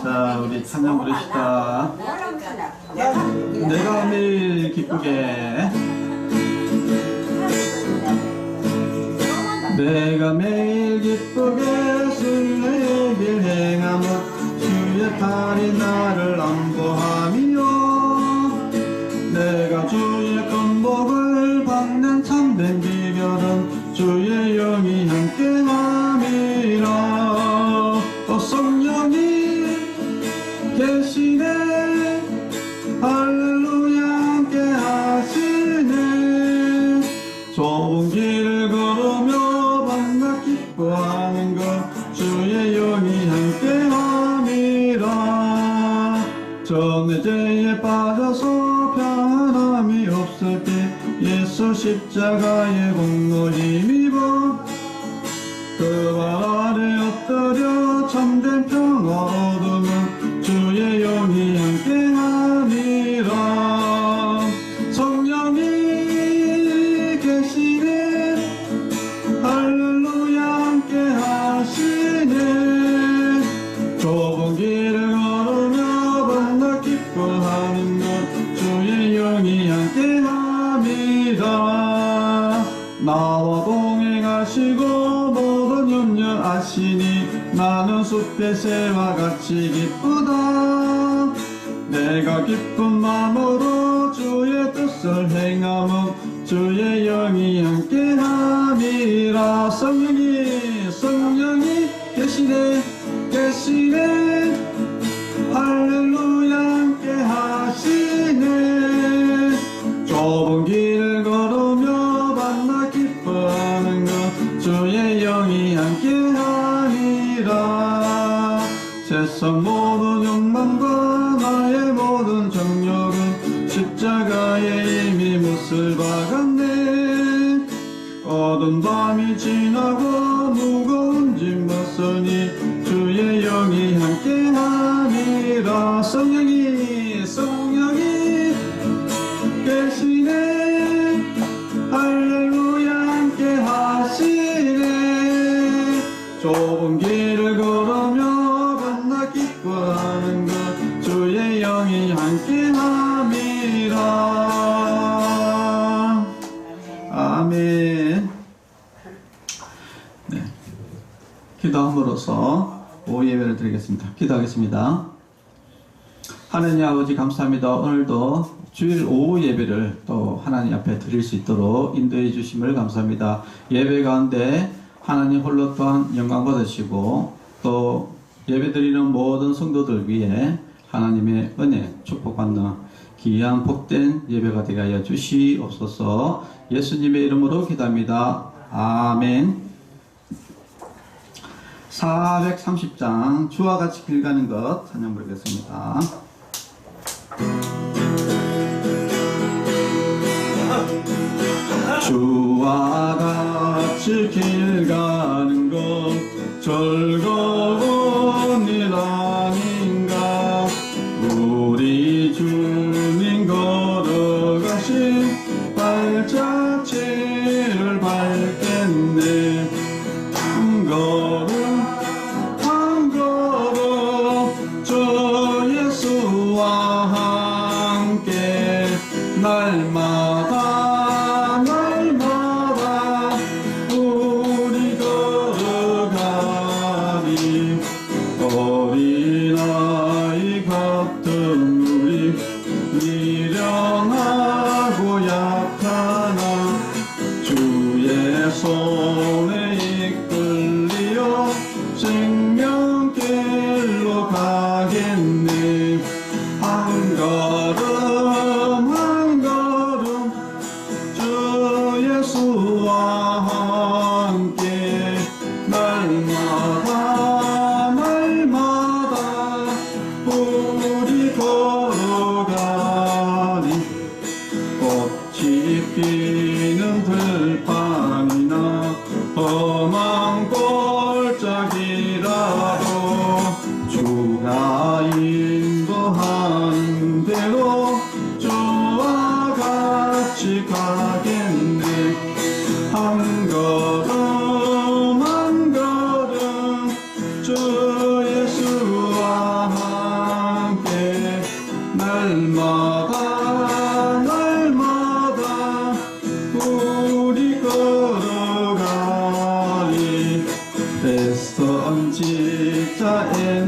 자, 우리 찬양 부르시다. 내가 매일 기쁘게, 내가 매일 기쁘게 주의 길 행하며 주의 팔이 나를 안보하며 내가 주의 건복을 받는 참된 비결은 주의 영이 함께함이라. 성령이 계시네 할렐루야 함께하시네. 좁은 길을 걸으며 밤낮 기뻐하는 것 주의 영이 함께함이라. 전의 죄에 빠져서 평안함이 없을 때 예수 십자가의 공로 힘입어 그 발 아래 엎드려 참된 평화 얻으면 주의 영이 함께함이라. 성령이 계시네 할렐루야 함께하시네. 좁은 길을 걸으며 밤낮 기뻐하는 것 주의 영이 함께함이라. 나와 동행하시고 모든 염려 아시니 나는 숲의 새와 같이 기쁘다. 내가 기쁜 마음으로 주의 뜻을 행하며 주의 영이 함께함이라. 성령이 계시네 할렐루야 함께하시네. 좁은 길을 걸으며 밤낮 기뻐하는 것 주의 영이 함께하니라. 세상 모든 욕망과 나의 모든 정욕은 십자가에 이미 못을 박았네. 어두운 밤이 지나고 무거운 짐 벗으니 주의 영이 함께하니라. 성령이 계시네 할렐루야 함께하시네. 좁은 길을 걸으며 밤낮 기뻐하는 것 주의 영이 함께함이라. 아멘. 네, 기도함으로써 오후 예배를 드리겠습니다. 기도하겠습니다. 하나님 아버지 감사합니다. 오늘도 주일 오후 예배를 또 하나님 앞에 드릴 수 있도록 인도해 주심을 감사합니다. 예배 가운데 하나님 홀로 또한 영광 받으시고 또 예배 드리는 모든 성도들 위해 하나님의 은혜 축복받는 귀한 복된 예배가 되게 하여 주시옵소서. 예수님의 이름으로 기도합니다. 아멘. 430장 주와 같이 길 가는 것 찬양 부르겠습니다. 주와 같이 길 가는 것 즐거운 일 아닌가. 우리 주님 걸어가신 발자취를 밟겠네. 한 걸음 한 걸음 주 예수와 함께 날마다 우리 걸어가리. 어린아이 같은 우리 미련하고 약하나 주의 손에 이끌리어 생명길로 가겠네. 한 걸음 한 걸음 주 예수와 함께 날마다 우리 걸어가리. 꽃이 피는 들판이나 험한 골짜기라도 주가 인도하는 대로 주와 같이 가겠네. 한 걸음 한 걸음 주 예수와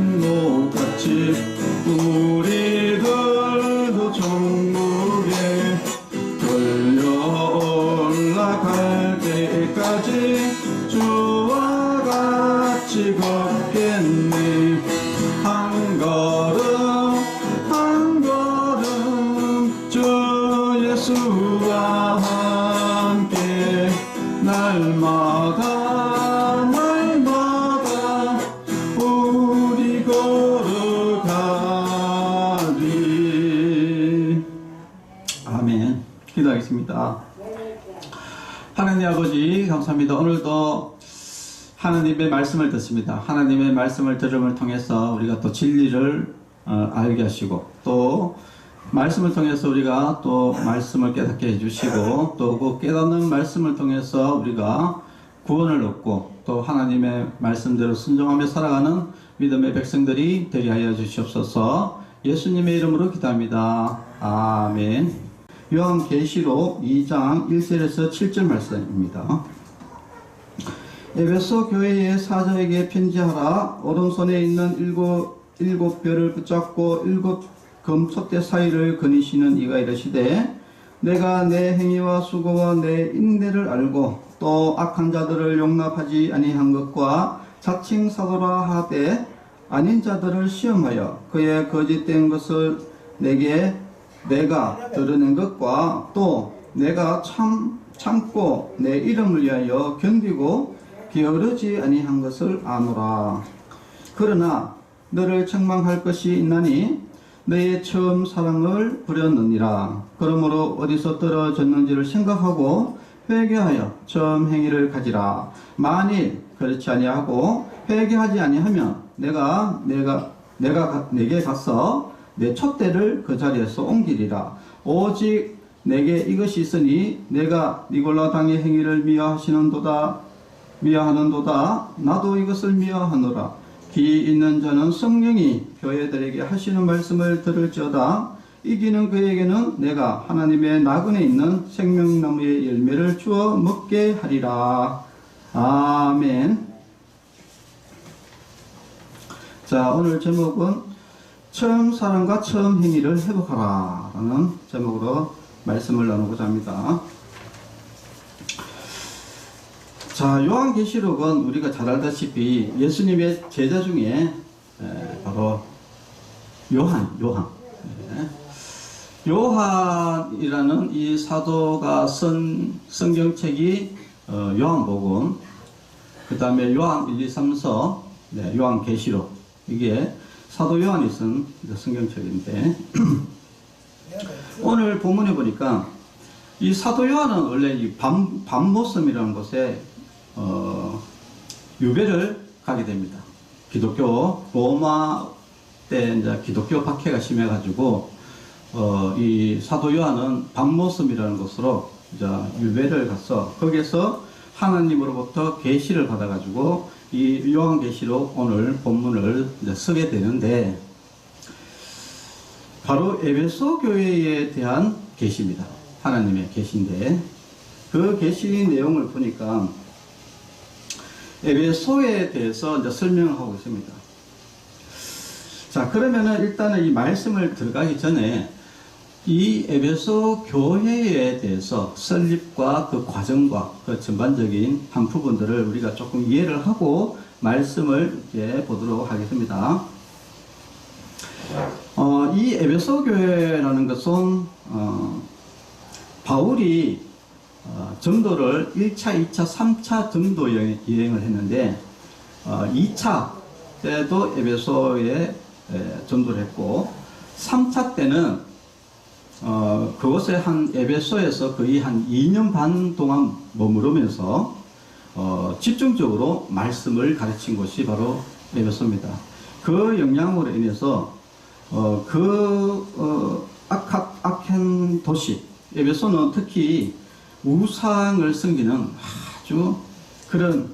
행복같이 우리들도 천국에 들려 올라갈 때까지 주와 같이 걷겠네. 한 걸음 한 걸음 주 예수와 함께 날마다 날마다 우리 걸어가리. 아멘. 기도하겠습니다. 하나님 아버지 감사합니다. 오늘도 하나님의 말씀을 듣습니다. 하나님의 말씀을 들음을 통해서 우리가 또 진리를 알게 하시고, 또 말씀을 통해서 우리가 또 말씀을 깨닫게 해주시고, 또 그 깨닫는 말씀을 통해서 우리가 구원을 얻고 또 하나님의 말씀대로 순종하며 살아가는 믿음의 백성들이 되게 하여 주시옵소서. 예수님의 이름으로 기도합니다. 아멘. 요한계시록 2장 1절에서 7절 말씀입니다. 에베소 교회의 사자에게 편지하라. 오른손에 있는 일곱 별을 붙잡고 일곱 금촛대 사이를 거니시는 이가 이르시되, 내가 내 행위와 수고와 내 인내를 알고 또 악한 자들을 용납하지 아니한 것과 자칭 사도라 하되 아닌 자들을 시험하여 그의 거짓된 것을 내가 드러낸 것과 또 내가 참고 내 이름을 위하여 견디고 게으르지 아니한 것을 아노라. 그러나 너를 책망할 것이 있나니 너의 처음 사랑을 버렸느니라. 그러므로 어디서 떨어졌는지를 생각하고 회개하여 처음 행위를 가지라. 만일 그렇지 아니하고 회개하지 아니하면 내가 내게 가서 내 촛대를 그 자리에서 옮기리라. 오직 내게 이것이 있으니 내가 니골라 당의 행위를 미워하는도다. 나도 이것을 미워하노라. 귀 있는 자는 성령이 교회들에게 하시는 말씀을 들을지어다. 이기는 그에게는 내가 하나님의 나그네 있는 생명나무의 열매를 주어 먹게 하리라. 아멘. 자, 오늘 제목은 처음 사랑과 처음 행위를 회복하라 라는 제목으로 말씀을 나누고자 합니다. 자, 요한계시록은 우리가 잘 알다시피 예수님의 제자 중에 바로 요한이라는 이 사도가 쓴 성경책이 요한복음, 그 다음에 요한 1, 2, 3서, 요한계시록, 이게 사도 요한이 쓴 성경책인데 오늘 본문에 보니까 이 사도 요한은 원래 이 밤모섬이라는 곳에 유배를 가게 됩니다. 기독교 로마 때 이제 기독교 박해가 심해가지고 이 사도 요한은 밤모섬이라는 곳으로 이제 유배를 가서 거기에서 하나님으로부터 계시를 받아가지고 이 요한계시록 오늘 본문을 이제 쓰게 되는데, 바로 에베소 교회에 대한 계시입니다. 하나님의 계시인데, 그 계시 내용을 보니까 에베소에 대해서 이제 설명하고 있습니다. 자, 그러면은 일단은 이 말씀을 들어가기 전에 이 에베소 교회에 대해서 설립과 그 과정과 그 전반적인 한 부분들을 우리가 조금 이해를 하고 말씀을 이제 보도록 하겠습니다. 이 에베소 교회라는 것은 바울이 전도를 1차, 2차, 3차 전도 여행을 했는데 2차 때도 에베소에 전도를 했고 3차 때는 그곳에 에베소에서 거의 한 2년 반 동안 머무르면서 집중적으로 말씀을 가르친 곳이 바로 에베소입니다. 그 영향으로 인해서 악한 도시 에베소는 특히 우상을 섬기는 아주 그런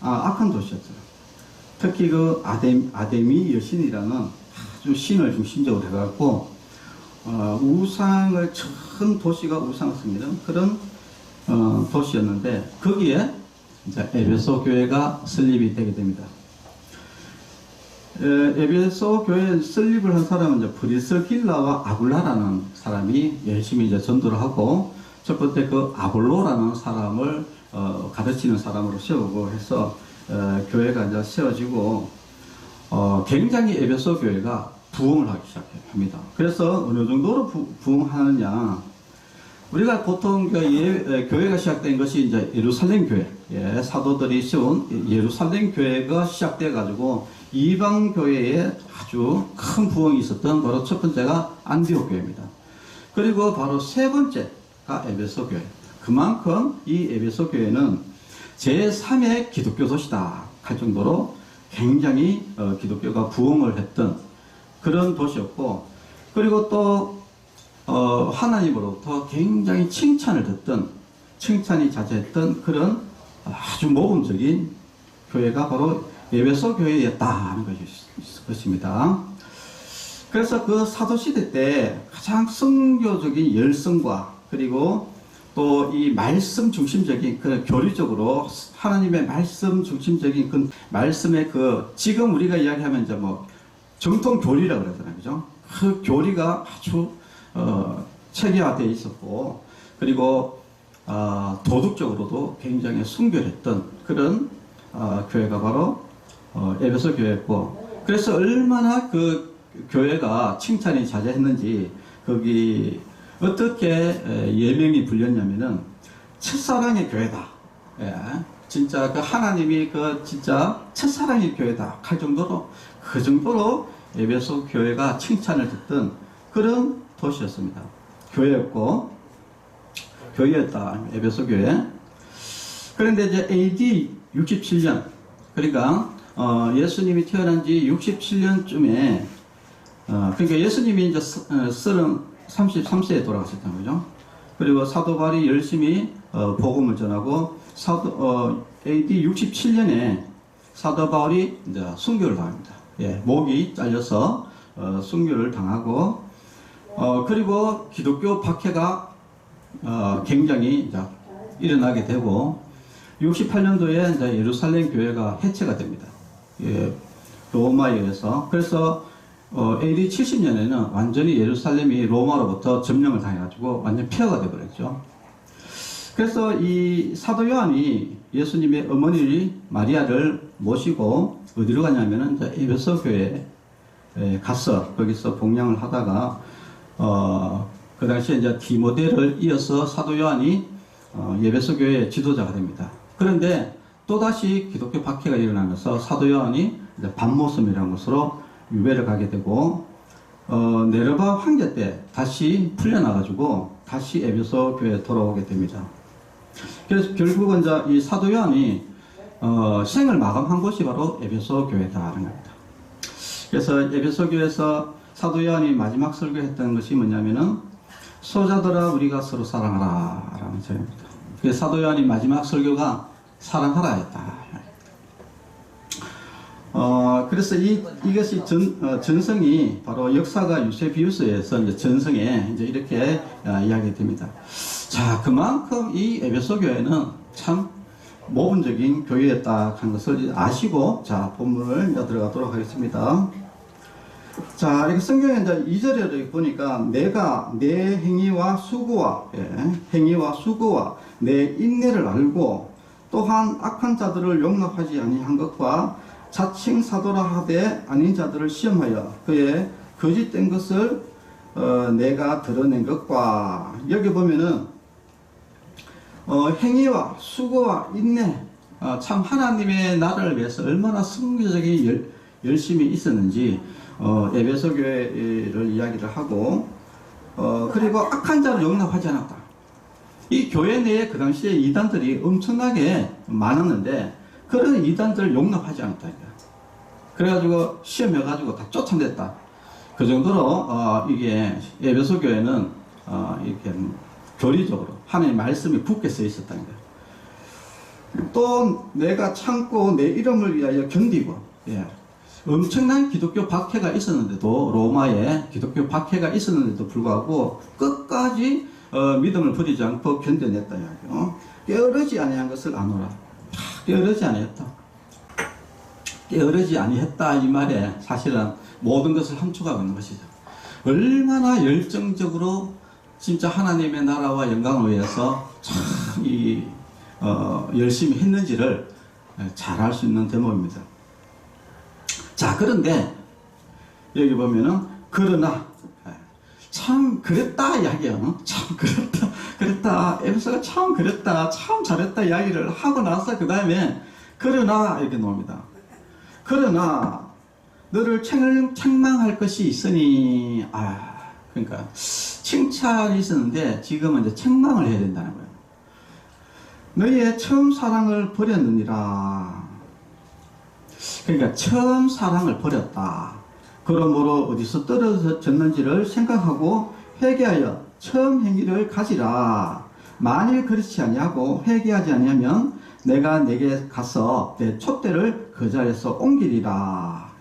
악한 도시였어요. 특히 그 아데미 여신이라는 아주 신을 중심적으로 해갖고 우상을 전 도시가 우상을 섬기는 그런 도시였는데, 거기에 이제 에베소 교회가 설립이 되게 됩니다. 에베소 교회에 설립을 한 사람은 이제 프리스길라와 아굴라라는 사람이 열심히 이제 전도를 하고, 첫 번째 그 아볼로라는 사람을 가르치는 사람으로 세우고 해서 교회가 이제 세워지고, 굉장히 에베소 교회가 부흥을 하기 시작합니다. 그래서 어느 정도로 부흥하느냐, 우리가 보통 교회가 시작된 것이 이제 예루살렘 교회, 사도들이 세운 예루살렘 교회가 시작돼 가지고 이방 교회에 아주 큰 부흥이 있었던 바로 첫 번째가 안디옥 교회입니다. 그리고 바로 세 번째가 에베소 교회. 그만큼 이 에베소 교회는 제3의 기독교 도시다 할 정도로 굉장히 기독교가 부흥을 했던 그런 도시였고, 그리고 또 하나님으로부터 굉장히 칭찬을 듣던, 칭찬이 자제했던 그런 아주 모범적인 교회가 바로 에베소 교회였다는 것입니다. 그래서 그 사도시대 때 가장 선교적인 열성과, 그리고 또 이 말씀 중심적인 그 교리적으로 하나님의 말씀 중심적인 그 말씀의 지금 우리가 이야기하면 이제 뭐 정통 교리라고 그러잖아요. 그죠? 그 교리가 아주 체계화되어 있었고, 그리고 도덕적으로도 굉장히 순결했던 그런 교회가 바로 에베소 교회였고, 그래서 얼마나 그 교회가 칭찬이 자제했는지 거기 어떻게 예명이 불렸냐면은 첫사랑의 교회다. 진짜 그 하나님이 진짜 첫사랑의 교회다 할 정도로, 그 정도로 에베소 교회가 칭찬을 듣던 그런 도시였습니다. 교회였다. 에베소 교회. 그런데 이제 AD 67년, 그러니까 예수님이 태어난 지 67년쯤에, 그러니까 예수님이 이제 33세에 돌아가셨던 거죠. 그리고 사도 바울이 열심히 복음을 전하고, AD 67년에 사도 바울이 이제 순교를 당합니다. 목이 잘려서 순교를 당하고, 그리고 기독교 박해가 굉장히 이제 일어나게 되고, 68년도에 이제 예루살렘 교회가 해체가 됩니다. 로마에 의해서. 그래서 AD 70년에는 완전히 예루살렘이 로마로부터 점령을 당해가지고 완전 폐허가 되어버렸죠. 그래서 이 사도 요한이 예수님의 어머니 마리아를 모시고 어디로 가냐면은 이제 에베소 교회에 가서 거기서 복양을 하다가 그 당시에 이제 디모데를 이어서 사도 요한이 에베소 교회의 지도자가 됩니다. 그런데 또다시 기독교 박해가 일어나면서 사도 요한이 이제 반모섬이라는 곳으로 유배를 가게 되고, 네르바 황제 때 다시 풀려나가지고 다시 에베소 교회에 돌아오게 됩니다. 그래서 결국은 이제 이 사도 요한이 생을 마감한 곳이 바로 에베소 교회다라는 겁니다. 그래서 에베소 교회에서 사도 요한이 마지막 설교했던 것이 뭐냐면은 소자들아 우리가 서로 사랑하라 라는 제목입니다. 그래서 사도 요한이 마지막 설교가 사랑하라 했다. 그래서 이것이 전성이 바로 역사가 유세비우스에서 이제 전성에 이제 이렇게 이야기됩니다. 자, 그만큼 이 에베소 교회는 참 모범적인 교회였다 하는 것을 아시고, 자, 본문을 이제 들어가도록 하겠습니다. 자, 이렇게 성경에 이제 2절에 보니까 내가 내 행위와 수고와 내 인내를 알고 또한 악한 자들을 용납하지 아니한 것과 자칭 사도라 하되 아닌 자들을 시험하여 그의 거짓된 것을 내가 드러낸 것과, 여기 보면은 행위와 수고와 인내, 참 하나님의 나라를 위해서 얼마나 성교적인 열심히 있었는지 에베소 교회를 이야기를 하고, 그리고 악한 자를 용납하지 않았다. 이 교회 내에 그 당시에 이단들이 엄청나게 많았는데 그런 이단들을 용납하지 않았다. 그래가지고 시험해가지고 다 쫓아냈다. 그 정도로 이게 에베소 교회는 이렇게 교리적으로 하나님의 말씀이 굳게 써 있었다는 거예요. 또 내가 참고 내 이름을 위하여 견디고, 엄청난 기독교 박해가 있었는데도, 로마에 기독교 박해가 있었는데도 불구하고 끝까지 믿음을 버리지 않고 견뎌냈다 이야기요. 게으르지 아니한 것을 아노라. 게으르지 아니했다. 게으르지 아니했다 이 말에 사실은 모든 것을 함축하고 있는 것이죠. 얼마나 열정적으로 진짜 하나님의 나라와 영광을 위해서 참 열심히 했는지를 잘 알 수 있는 대목입니다. 자, 그런데 여기 보면은 그러나 참 그랬다 이야기예요. 참 그랬다 에베소가 참 그랬다 참 잘했다 이야기를 하고 나서 그 다음에 그러나 이렇게 나옵니다. 그러나 너를 책망할 것이 있으니 그러니까 칭찬이 있었는데 지금은 이제 책망을 해야 된다는 거예요. 너희의 처음 사랑을 버렸느니라. 그러니까 처음 사랑을 버렸다. 그러므로 어디서 떨어졌는지를 생각하고 회개하여 처음 행위를 가지라. 만일 그렇지 아니하고 회개하지 아니하면 내가 내게 가서 내 촛대를 그 자리에서 옮기리라.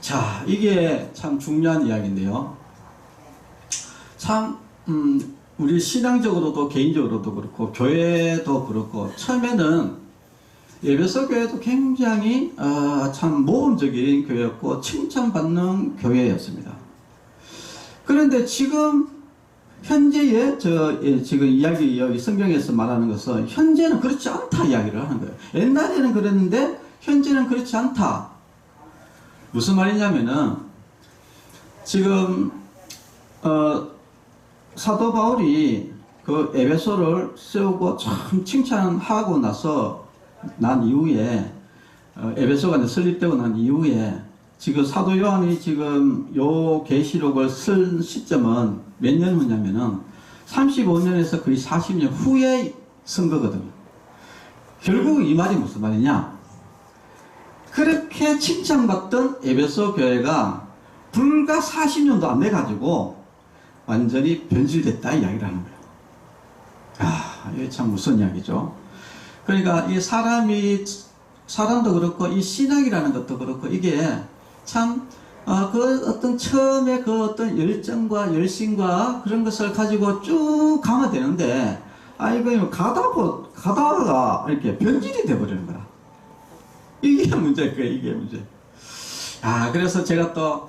자, 이게 참 중요한 이야기인데요. 참 우리 신앙적으로도 개인적으로도 그렇고 교회도 그렇고 처음에는 에베소 교회도 굉장히 참 모험적인 교회였고 칭찬받는 교회였습니다. 그런데 지금 현재의 지금 이야기 여기 성경에서 말하는 것은 현재는 그렇지 않다 이야기를 하는 거예요. 옛날에는 그랬는데 현재는 그렇지 않다. 무슨 말이냐면은 지금 사도 바울이 그 에베소를 세우고 참 칭찬하고 난 이후에 에베소가 설립되고 난 이후에 지금 사도 요한이 지금 요 계시록을 쓴 시점은 몇 년 후냐면은 35년에서 거의 40년 후에 쓴 거거든요. 결국 이 말이 무슨 말이냐? 그렇게 칭찬받던 에베소 교회가 불과 40년도 안 돼가지고 완전히 변질됐다 이야기를 하는 거예요. 이게 참 무슨 이야기죠? 그러니까 이 사람도 그렇고 이 신학이라는 것도 그렇고 이게 참 그 어떤 처음에 그 어떤 열정과 열심과 그런 것을 가지고 쭉 가면 되는데 이거 가다가 이렇게 변질이 돼버리는 거야. 이게 문제일 거예요. 이게 문제. 그래서 제가 또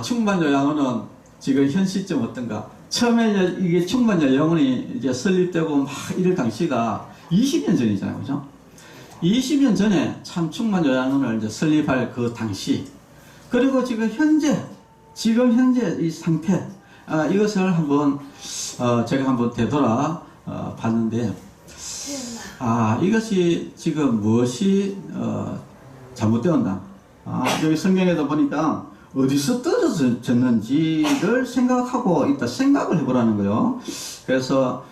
충만 요양원은 지금 현 시점 어떤가? 처음에 이게 충만 요양원이 이제 설립되고 막 이럴 당시가 20년 전이잖아요, 그죠? 20년 전에 참 충만 요양원을 이제 설립할 그 당시, 그리고 지금 현재 이 상태, 이것을 한번 제가 한번 되돌아 봤는데, 이것이 지금 무엇이 잘못되었나? 여기 성경에도 보니까 어디서 떨어졌는지를 생각하고 있다. 생각을 해보라는 거예요. 그래서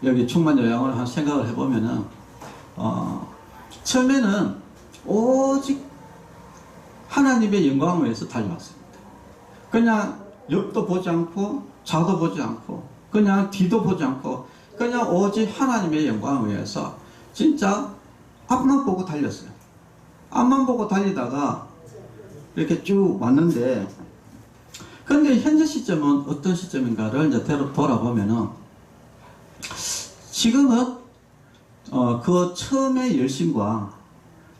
여기 충만 요양을 한 생각을 해보면은 처음에는 오직 하나님의 영광을 위해서 달려왔습니다. 그냥 옆도 보지 않고 좌도 보지 않고 그냥 뒤도 보지 않고 그냥 오직 하나님의 영광을 위해서 진짜 앞만 보고 달렸어요. 앞만 보고 달리다가 이렇게 쭉 왔는데, 근데 현재 시점은 어떤 시점인가를 이제 돌아보면은 지금은 그 처음의 열심과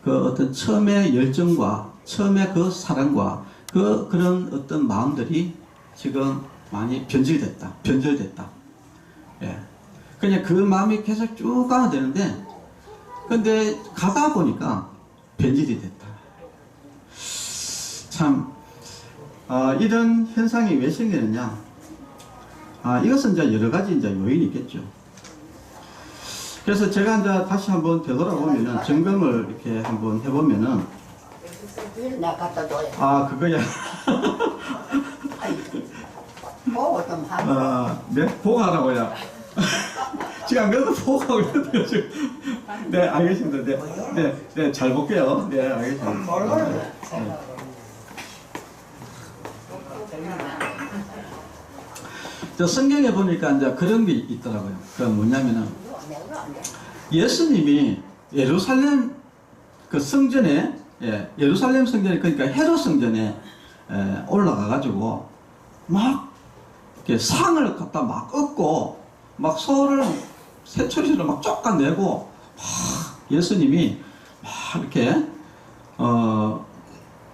그 어떤 처음의 열정과 처음의 그 사랑과 그런 어떤 마음들이 지금 많이 변질됐다. 예. 그냥 그 마음이 계속 쭉 가야 되는데, 근데 가다 보니까 변질이 됐다. 참, 이런 현상이 왜 생기느냐? 이것은 이제 여러 가지 이제 요인이 있겠죠. 그래서 제가 이제 다시 한번 되돌아보면은 점검을 이렇게 한번 해보면은, 나 갖다 줘야. 그거야. 보고 좀 하고. 네? 보고 하라고요. 지금 안 그래도 보고 하고 있는데요, 지금. 네, 알겠습니다. 네, 잘 볼게요. 네, 알겠습니다. 저 성경에 보니까 이제 그런 게 있더라고요. 그 뭐냐면은, 예수님이 예루살렘 그 성전에, 예루살렘 성전에, 그러니까 헤롯 성전에 올라가가지고 막 이렇게 상을 갖다 막 얻고 막 소를 새초리로 막 쫓아내고 예수님이 막 이렇게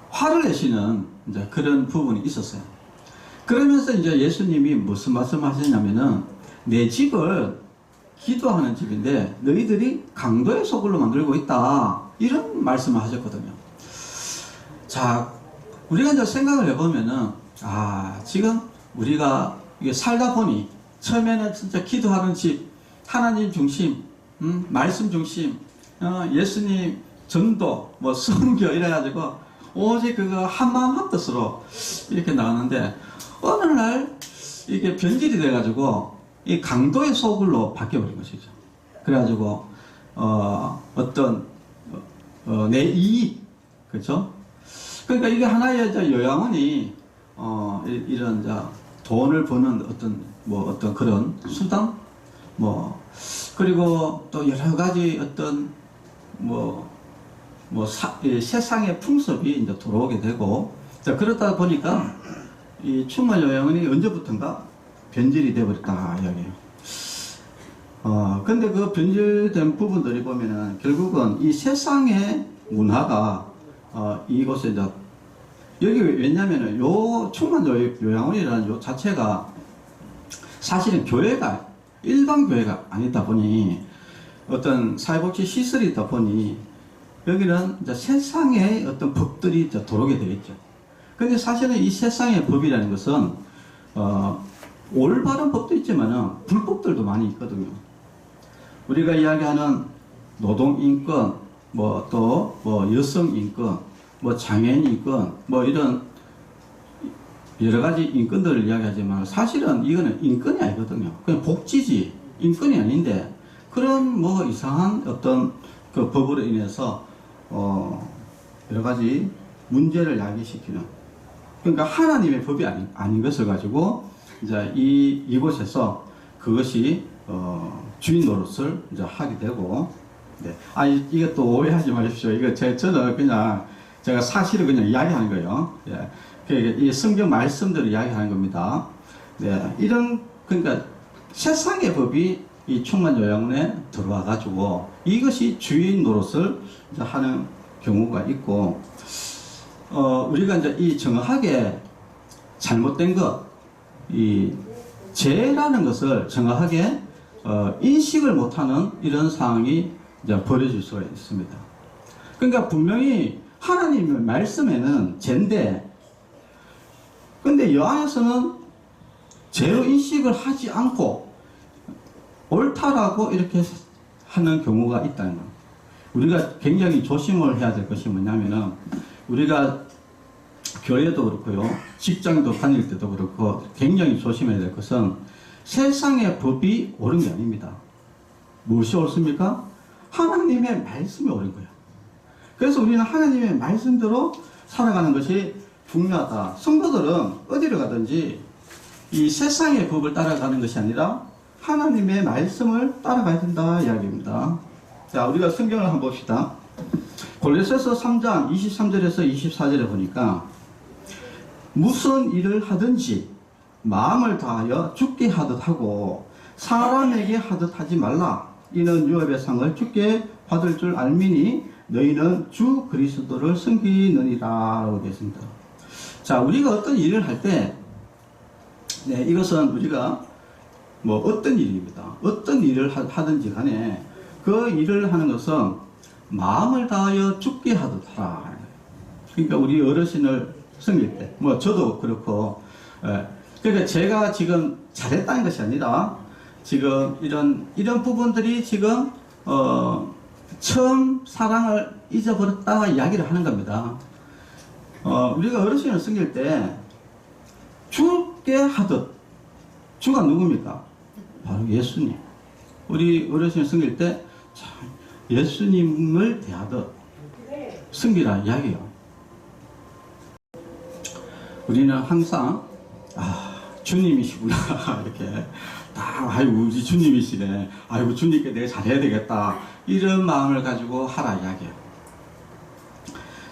화를 내시는 이제 그런 부분이 있었어요. 그러면서 이제 예수님이 무슨 말씀하셨냐면은 내 집을 기도하는 집인데 너희들이 강도의 소굴로 만들고 있다, 이런 말씀을 하셨거든요. 자, 우리가 이제 생각을 해보면은 지금 우리가 이게 살다 보니 처음에는 진짜 기도하는 집, 하나님 중심, 말씀 중심, 예수님 전도, 뭐 선교 이래가지고 오직 그거 한마음 한뜻으로 이렇게 나왔는데 어느 날 이게 변질이 돼가지고 이 강도의 소굴로 바뀌어버린 것이죠. 그래가지고 어떤 내 이익, 그렇죠? 그러니까 이게 하나의 요양원이 이런 돈을 버는 어떤 그런 수단, 그리고 또 여러 가지 어떤 세상의 풍습이 이제 들어오게 되고, 자, 그러다 보니까 이 충만 요양원이 언제부턴가 변질이 되어버렸다 이야기예요. 근데 그 변질된 부분들이 보면은 결국은 이 세상의 문화가 이곳에 이제 여기 왜냐면은 요 충만 요양원이라는 요 자체가 사실은 교회가 일반 교회가 아니다 보니 어떤 사회복지 시설이 있다 보니 여기는 이제 세상의 어떤 법들이 이제 들어오게 되겠죠. 근데 사실은 이 세상의 법이라는 것은 올바른 법도 있지만은 불법들도 많이 있거든요. 우리가 이야기하는 노동인권, 여성인권, 장애인인권, 이런 여러 가지 인권들을 이야기하지만 사실은 이거는 인권이 아니거든요. 그냥 복지지, 인권이 아닌데 그런 이상한 어떤 그 법으로 인해서 여러 가지 문제를 야기시키는, 그러니까 하나님의 법이 아닌 것을 가지고 이제 이곳에서 그것이 주인 노릇을 이제 하게 되고, 네. 이것도 오해하지 마십시오. 저는 그냥 제가 사실을 그냥 이야기하는 거예요. 예. 이 성경 말씀대로 이야기하는 겁니다. 네. 그러니까 세상의 법이 이 충만 요양원에 들어와 가지고 이것이 주인 노릇을 이제 하는 경우가 있고, 우리가 이제 이 정확하게 잘못된 것, 이 죄라는 것을 정확하게 인식을 못하는 이런 상황이 이제 벌어질 수가 있습니다. 그러니까 분명히 하나님의 말씀에는 죄인데, 근데 이 안에서는 죄로 인식을 하지 않고 옳다라고 이렇게 하는 경우가 있다는 겁니다. 우리가 굉장히 조심을 해야 될 것이 뭐냐면은, 우리가 교회도 그렇고요, 직장도 다닐 때도 그렇고 굉장히 조심해야 될 것은 세상의 법이 옳은 게 아닙니다. 무엇이 옳습니까? 하나님의 말씀이 옳은 거예요. 그래서 우리는 하나님의 말씀대로 살아가는 것이 중요하다. 성도들은 어디를 가든지 이 세상의 법을 따라가는 것이 아니라 하나님의 말씀을 따라가야 된다 이야기입니다. 자, 우리가 성경을 한번 봅시다. 골로새서 3장 23절에서 24절에 보니까 무슨 일을 하든지 마음을 다하여 주께 하듯 하고 사람에게 하듯 하지 말라. 이는 유업의 상을 주께 받을 줄 알미니 너희는 주 그리스도를 섬기느니라 라고 되어 있습니다. 자, 우리가 어떤 일을 할 때, 네, 이것은 우리가 어떤 일입니다. 어떤 일을 하든지 간에 그 일을 하는 것은 마음을 다하여 주께 하듯 하라. 그러니까 우리 어르신을 섬길 때, 저도 그렇고, 그러니까 제가 지금 잘했다는 것이 아니라 지금 이런 부분들이 지금 처음 사랑을 잊어버렸다 이야기를 하는 겁니다. 우리가 어르신을 섬길 때 주께 하듯, 주가 누굽니까? 바로 예수님. 우리 어르신을 섬길 때 예수님을 대하듯 섬기라 이야기예요. 우리는 항상 주님이시구나 이렇게 우리 주님이시네, 주님께 내가 잘해야 되겠다, 이런 마음을 가지고 하라 이야기예요.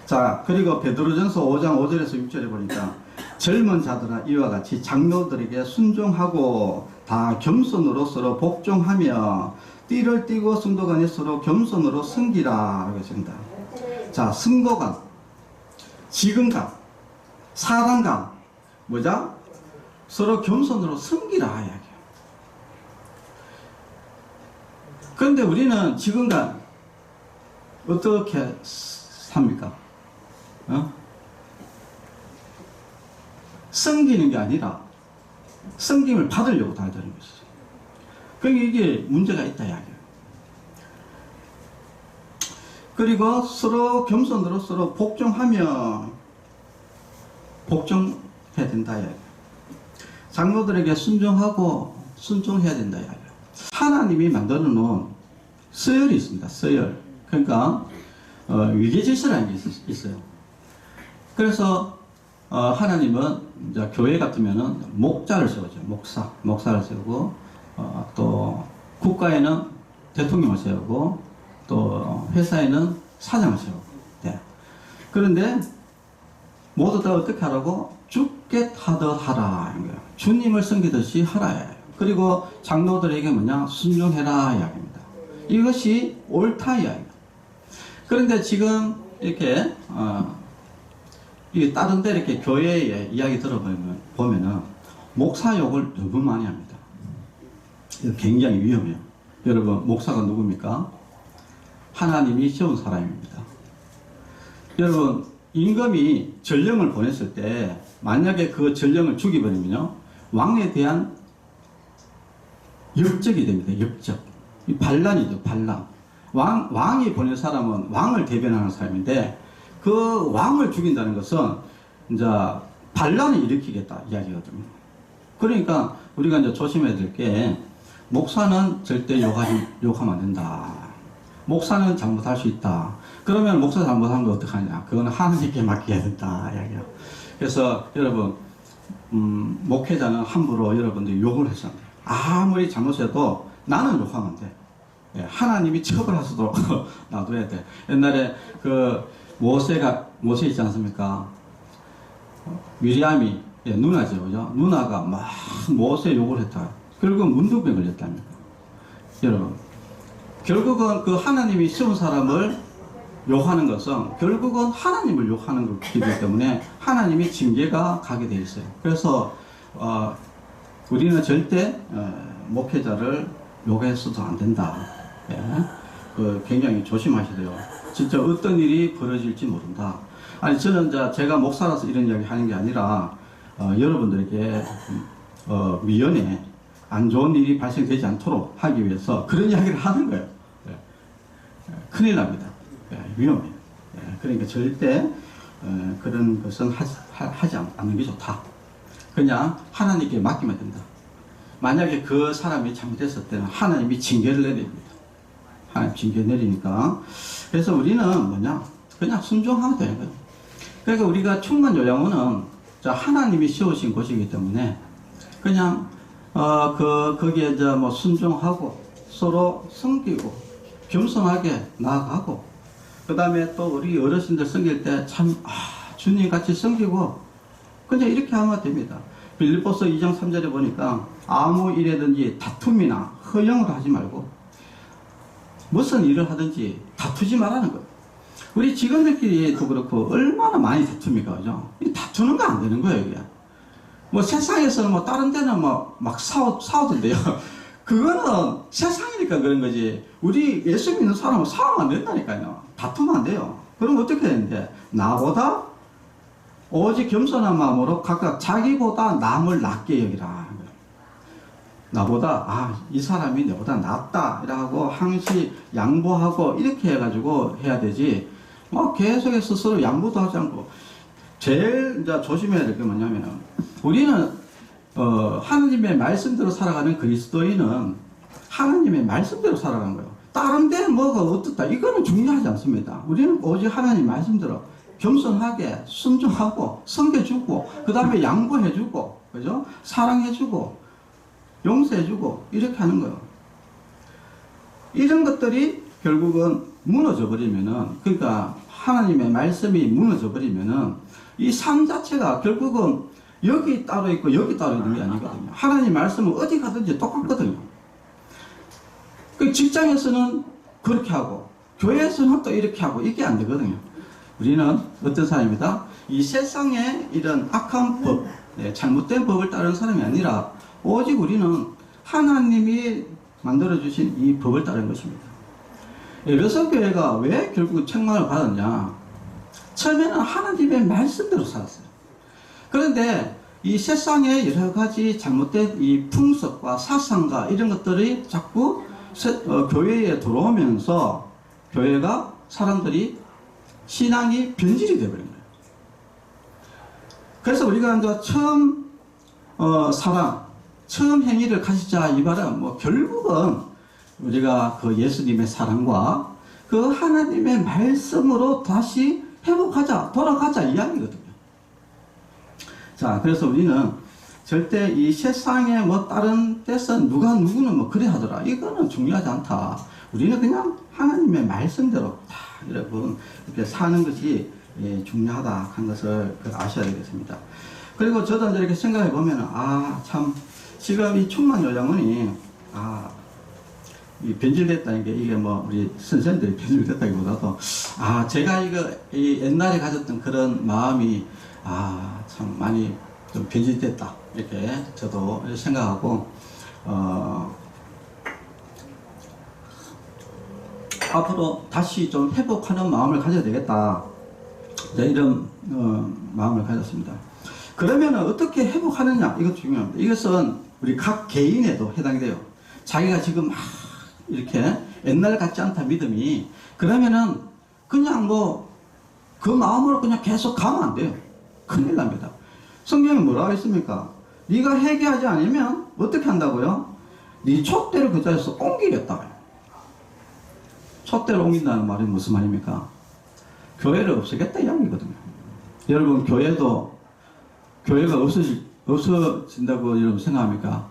자, 그리고 베드로전서 5장 5절에서 6절에 보니까 젊은 자들아 이와 같이 장로들에게 순종하고 다 겸손으로 서로 복종하며 띠를 띠고 승도간이 서로 겸손으로 섬기라 라고 했습니다. 자, 승도간, 지근간, 사단간, 뭐죠? 서로 겸손으로 섬기라 이야기예요. 그런데 우리는 지근간 어떻게 삽니까? 섬기는 게 아니라 섬김을 받으려고 다니는 것이죠. 그러니까 이게 문제가 있다 이야기예요. 그리고 서로 겸손으로 서로 복종하며 복종해야 된다 이야기예요. 장로들에게 순종하고 순종해야 된다 이야기예요. 하나님이 만들어 놓은 서열이 있습니다. 서열. 그러니까 위계질서라는 게 있어요. 그래서 하나님은 이제 교회 같으면은 목자를 세우죠. 목사를 세우고 또 국가에는 대통령을 세우고 또 회사에는 사장을 세우고. 네. 그런데 모두 다 어떻게 하라고? 주께 하듯 하라. 주님을 섬기듯이 하라. 그리고 장로들에게 뭐냐? 순종해라 이야기입니다. 이것이 옳다 이야기입니다. 그런데 지금 이렇게 다른 데 이렇게 교회의 이야기 들어보면은 목사 욕을 너무 많이 합니다. 이거 굉장히 위험해요. 여러분, 목사가 누굽니까? 하나님이 세운 사람입니다. 여러분, 임금이 전령을 보냈을 때 만약에 그 전령을 죽여버리면요, 왕에 대한 역적이 됩니다. 역적. 이 반란이죠. 반란. 왕이 보낸 사람은 왕을 대변하는 사람인데 그 왕을 죽인다는 것은 이제 반란을 일으키겠다 이야기거든요. 그러니까 우리가 이제 조심해야 될 게, 목사는 절대 욕하면 안 된다. 목사는 잘못할 수 있다. 그러면 목사 잘못한 거 어떡하냐? 그거는 하나님께 맡겨야 된다 이야기야. 그래서 여러분, 목회자는 함부로 여러분들이 욕을 해서 안 돼요. 아무리 잘못해도 나는 욕하면 안 돼. 예, 하나님이 처벌할 수도 놔둬야 돼. 옛날에 그 모세 있지 않습니까? 미리암이, 예, 누나죠, 그죠? 누나가 막 모세 욕을 했다. 결국은 문둥병 걸렸답니다. 여러분, 결국은 그 하나님이 세운 사람을 욕하는 것은 결국은 하나님을 욕하는 것이기 때문에 하나님이 징계가 가게 돼 있어요. 그래서 우리는 절대 목회자를 욕해서도 안 된다. 예? 굉장히 조심하셔야 돼요. 진짜 어떤 일이 벌어질지 모른다. 아니, 저는 제가 목사라서 이런 이야기 하는 게 아니라 여러분들에게 미연에 안 좋은 일이 발생되지 않도록 하기 위해서 그런 이야기를 하는 거예요. 예. 큰일 납니다. 예, 위험해요. 예, 그러니까 절대 그런 것은 하지 않는 게 좋다. 그냥 하나님께 맡기면 된다. 만약에 그 사람이 잘못했을 때는 하나님이 징계를 내립니다. 하나님 징계 내리니까. 그래서 우리는 뭐냐? 그냥 순종하면 되는 거예요. 그러니까 우리가 충만 요양원은 하나님이 세우신 곳이기 때문에 그냥 거기에 뭐 순종하고 서로 섬기고 겸손하게 나아가고, 그 다음에 또 우리 어르신들 섬길 때 참 주님 같이 섬기고 그냥 이렇게 하면 됩니다. 빌립보서 2장 3절에 보니까 아무 일에든지 다툼이나 허영을 하지 말고 무슨 일을 하든지 다투지 말라는 거예요. 우리 직원들끼리도 그렇고 얼마나 많이 다툽니까, 그죠? 다투는 거 안 되는 거예요, 이게. 뭐 세상에서는 뭐 다른 데는 뭐 막 싸우던데요. 그거는 세상이니까 그런 거지. 우리 예수 믿는 사람은 싸우면 안 된다니까요. 다투면 안 돼요. 그럼 어떻게 되는데? 나보다 오직 겸손한 마음으로 각각 자기보다 남을 낫게 여기라. 나보다 이 사람이 내보다 낫다 이라고 항시 양보하고 이렇게 해가지고 해야 되지, 계속해서 서로 양보도 하지 않고. 제일 이제 조심해야 될 게 뭐냐면, 우리는 하나님의 말씀대로 살아가는 그리스도인은 하나님의 말씀대로 살아가는 거예요. 다른 데 뭐가 어떻다 이거는 중요하지 않습니다. 우리는 오직 하나님 말씀대로 겸손하게 순종하고 섬겨주고 그 다음에 양보해주고, 그죠? 사랑해주고 용서해주고 이렇게 하는 거예요. 이런 것들이 결국은 무너져 버리면은, 그러니까 하나님의 말씀이 무너져 버리면은 이 삶 자체가 결국은 여기 따로 있고 여기 따로 있는 게 아니거든요. 하나님 말씀은 어디 가든지 똑같거든요. 그 직장에서는 그렇게 하고 교회에서는 또 이렇게 하고 이게 안 되거든요. 우리는 어떤 사람이다? 이 세상에 이런 악한 법, 잘못된 법을 따르는 사람이 아니라 오직 우리는 하나님이 만들어주신 이 법을 따르는 것입니다. 여성교회가 왜 결국 책망을 받았냐? 처음에는 하나님의 말씀대로 살았어요. 그런데 이 세상의 여러 가지 잘못된 이 풍습과 사상과 이런 것들이 자꾸 교회에 들어오면서 교회가 사람들이 신앙이 변질이 되어버린 거예요. 그래서 우리가 이제 처음 사랑, 처음 행위를 가지자 이 말은 뭐 결국은 우리가 그 예수님의 사랑과 그 하나님의 말씀으로 다시 회복하자, 돌아가자 이야기거든요. 자, 그래서 우리는 절대 이 세상에 뭐 다른 데서 누구는 뭐 그래 하더라. 이거는 중요하지 않다. 우리는 그냥 하나님의 말씀대로 다 여러분 이렇게 사는 것이 중요하다 한 것을 아셔야 되겠습니다. 그리고 저도 이렇게 생각해 보면 참 지금 이 충만 요양원이 이 변질됐다는 게 이게 뭐 우리 선생님들이 변질됐다기보다도 제가 이 옛날에 가졌던 그런 마음이 참 많이 좀 변질됐다 이렇게 저도 생각하고 앞으로 다시 좀 회복하는 마음을 가져야 되겠다 이런 마음을 가졌습니다. 그러면 어떻게 회복하느냐 이것 중요합니다. 이것은 우리 각 개인에도 해당이 돼요. 자기가 지금 막 이렇게 옛날 같지 않다 믿음이 그러면은 그냥 뭐 그 마음으로 그냥 계속 가면 안 돼요. 큰일 납니다. 성경에 뭐라고 했습니까? 네가 회개하지 않으면 어떻게 한다고요? 네 촛대를 그 자리에서 옮기겠다고요. 촛대를 옮긴다는 말이 무슨 말입니까? 교회를 없애겠다 이야기거든요. 여러분 교회가 없어진다고 여러분 생각합니까?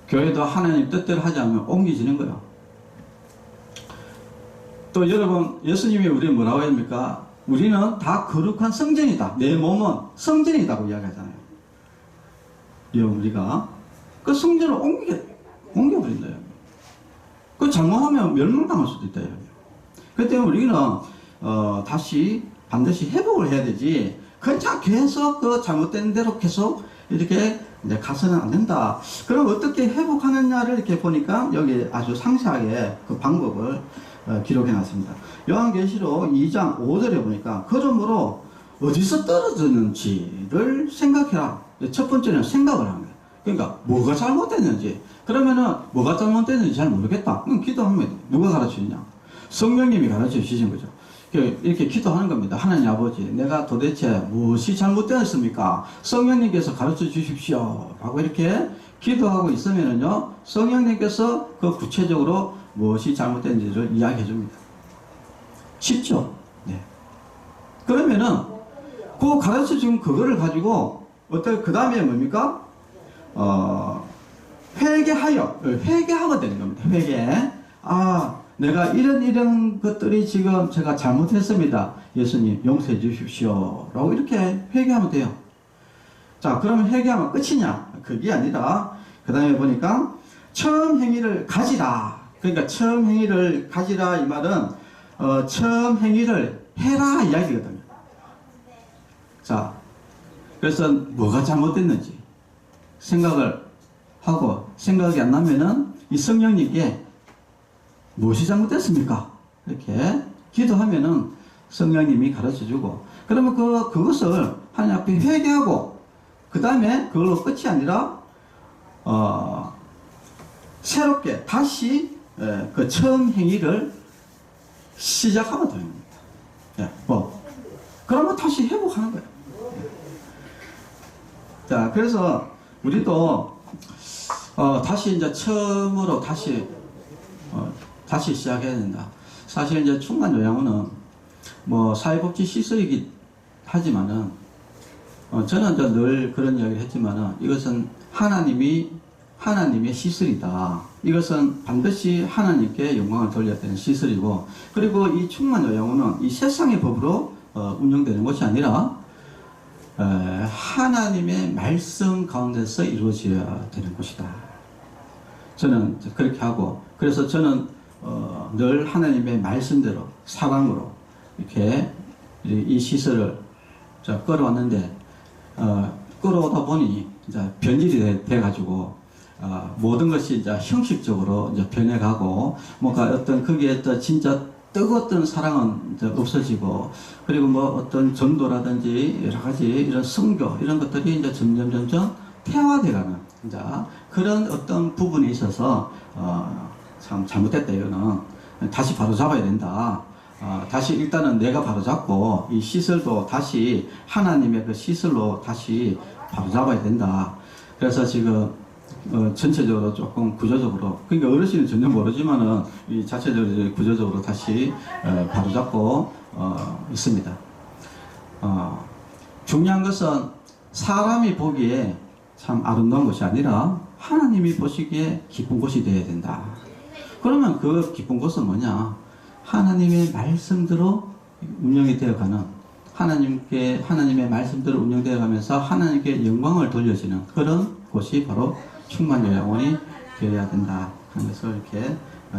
교회도 하나님 뜻대로 하지 않으면 옮기지는 거예요. 또 여러분 예수님이 우리 뭐라고 합니까? 우리는 다 거룩한 성전이다. 내 몸은 성전이라고 이야기하잖아요. 우리가 그 성전을 옮겨버린다. 그 잘못하면 멸망당할 수도 있다. 그렇기 때문에 우리는 다시 반드시 회복을 해야 되지. 그냥 계속 그 잘못된 대로 계속 이렇게 가서는 안 된다. 그럼 어떻게 회복하느냐를 이렇게 보니까 여기 아주 상세하게 그 방법을 기록해 놨습니다. 요한계시록 2장 5절에 보니까 그러므로 어디서 떨어졌는지를 생각해라. 첫 번째는 생각을 하는 거예요. 그러니까 뭐가 잘못됐는지. 그러면은 뭐가 잘못됐는지 잘 모르겠다. 그럼 기도하면 누가 가르치느냐? 성령님이 가르쳐 주신 거죠. 이렇게 기도하는 겁니다. 하나님 아버지, 내가 도대체 무엇이 잘못되었습니까? 성령님께서 가르쳐 주십시오. 라고 이렇게 기도하고 있으면은요, 성령님께서 그 구체적으로 무엇이 잘못된지를 이야기해 줍니다. 쉽죠? 네. 그러면은, 그 가르쳐 준 그거를 가지고, 그 다음에 뭡니까? 회개하게 되는 겁니다. 회개. 내가 이런 것들이 지금 제가 잘못했습니다. 예수님 용서해 주십시오. 라고 이렇게 회개하면 돼요. 자, 그러면 회개하면 끝이냐? 그게 아니라, 그 다음에 보니까, 처음 행위를 가지라. 그러니까 처음 행위를 가지라 이 말은, 처음 행위를 해라 이야기거든요. 자, 그래서 뭐가 잘못됐는지 생각을 하고, 생각이 안 나면은 이 성령님께 무엇이 잘못됐습니까? 이렇게 기도하면은 성령님이 가르쳐 주고, 그러면 그것을 하나님 앞에 회개하고, 그 다음에 그걸로 끝이 아니라, 새롭게 다시, 그 처음 행위를 시작하면 되는 겁니다. 그러면 다시 회복하는 거예요. 자, 그래서 우리도, 다시 이제 처음으로 다시 시작해야 된다. 사실 이제 충만 요양원은 뭐 사회복지 시설이긴 하지만은 저는 이제 늘 그런 이야기를 했지만은 이것은 하나님의 시설이다. 이것은 반드시 하나님께 영광을 돌려야 되는 시설이고, 그리고 이 충만 요양원은 이 세상의 법으로 운영되는 것이 아니라 하나님의 말씀 가운데서 이루어져야 되는 것이다. 저는 그렇게 하고, 그래서 저는 늘 하나님의 말씀대로 사랑으로 이렇게 이 시설을 끌어왔는데, 끌어오다 보니 이제 변질이 돼가지고 모든 것이 이제 형식적으로 이제 변해가고, 뭔가 어떤 거기에 또 진짜 뜨거웠던 사랑은 이제 없어지고, 그리고 뭐 어떤 전도라든지 여러 가지 이런 성교 이런 것들이 이제 점점 퇴화돼가는 이제 그런 어떤 부분에 있어서 참 잘못됐다. 이거는 다시 바로 잡아야 된다. 다시 일단은 내가 바로 잡고 이 시설도 다시 하나님의 그 시설로 다시 바로 잡아야 된다. 그래서 지금 전체적으로 조금 구조적으로, 그러니까 어르신은 전혀 모르지만은 이 자체적으로 이제 구조적으로 다시 바로 잡고 있습니다. 중요한 것은 사람이 보기에 참 아름다운 것이 아니라 하나님이 보시기에 기쁜 곳이 되어야 된다. 그러면 그 기쁜 곳은 뭐냐? 하나님의 말씀대로 운영이 되어가는, 하나님의 말씀대로 운영되어 가면서 하나님께 영광을 돌려지는 그런 곳이 바로 충만 요양원이 되어야 된다 하는 것을 이렇게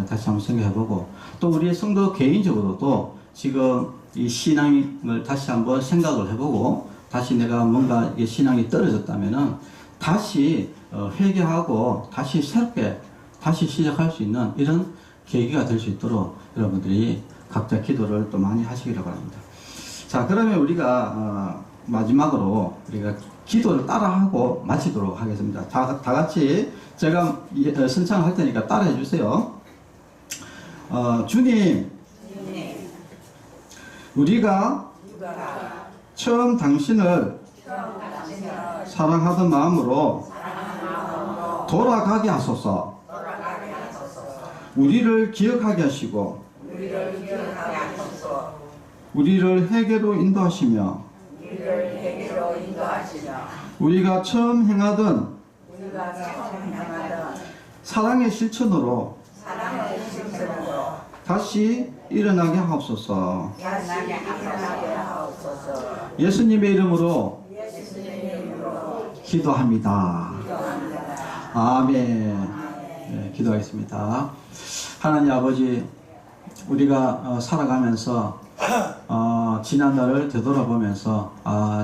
다시 한번 생각해보고, 또 우리의 성도 개인적으로도 지금 이 신앙을 다시 한번 생각을 해보고, 다시 내가 뭔가 이게 신앙이 떨어졌다면은 다시 회개하고 다시 새롭게 다시 시작할 수 있는 이런 계기가 될 수 있도록 여러분들이 각자 기도를 또 많이 하시기를 바랍니다. 자, 그러면 우리가 마지막으로 우리가 기도를 따라하고 마치도록 하겠습니다. 다 같이 제가 선창을 할 테니까 따라해 주세요. 주님, 우리가 처음 당신을 사랑하던 마음으로 돌아가게 하소서. 우리를 기억하게 하시고 우리를 회개로 인도하시며 우리가 처음 행하던 사랑의 실천으로 다시 일어나게 하옵소서. 예수님의 이름으로 기도합니다. 아멘. 네, 기도하겠습니다. 하나님 아버지, 우리가 살아가면서 지난 날을 되돌아보면서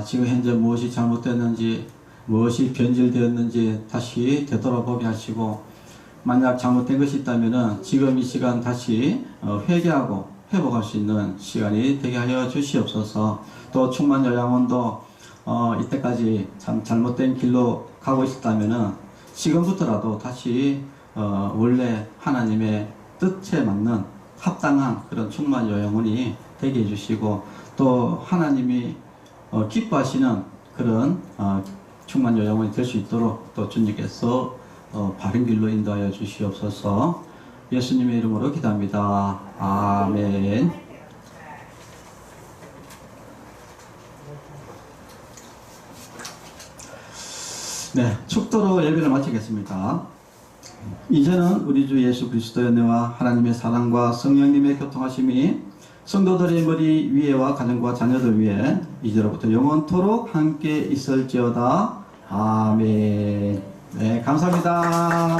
지금 현재 무엇이 잘못됐는지, 무엇이 변질되었는지 다시 되돌아보게 하시고, 만약 잘못된 것이 있다면 지금 이 시간 다시 회개하고 회복할 수 있는 시간이 되게 하여 주시옵소서. 또 충만 요양원도 이때까지 참 잘못된 길로 가고 있었다면 지금부터라도 다시 원래 하나님의 뜻에 맞는 합당한 그런 충만 요양원이 되게 해주시고, 또 하나님이 기뻐하시는 그런 충만 요양원이 될 수 있도록 또 주님께서 바른 길로 인도하여 주시옵소서. 예수님의 이름으로 기도합니다. 아멘. 네, 축도로 예배를 마치겠습니다. 이제는 우리 주 예수 그리스도의 은혜와 하나님의 사랑과 성령님의 교통하심이 성도들의 머리 위에와 가정과 자녀들 위에 이제로부터 영원토록 함께 있을지어다. 아멘. 네, 감사합니다.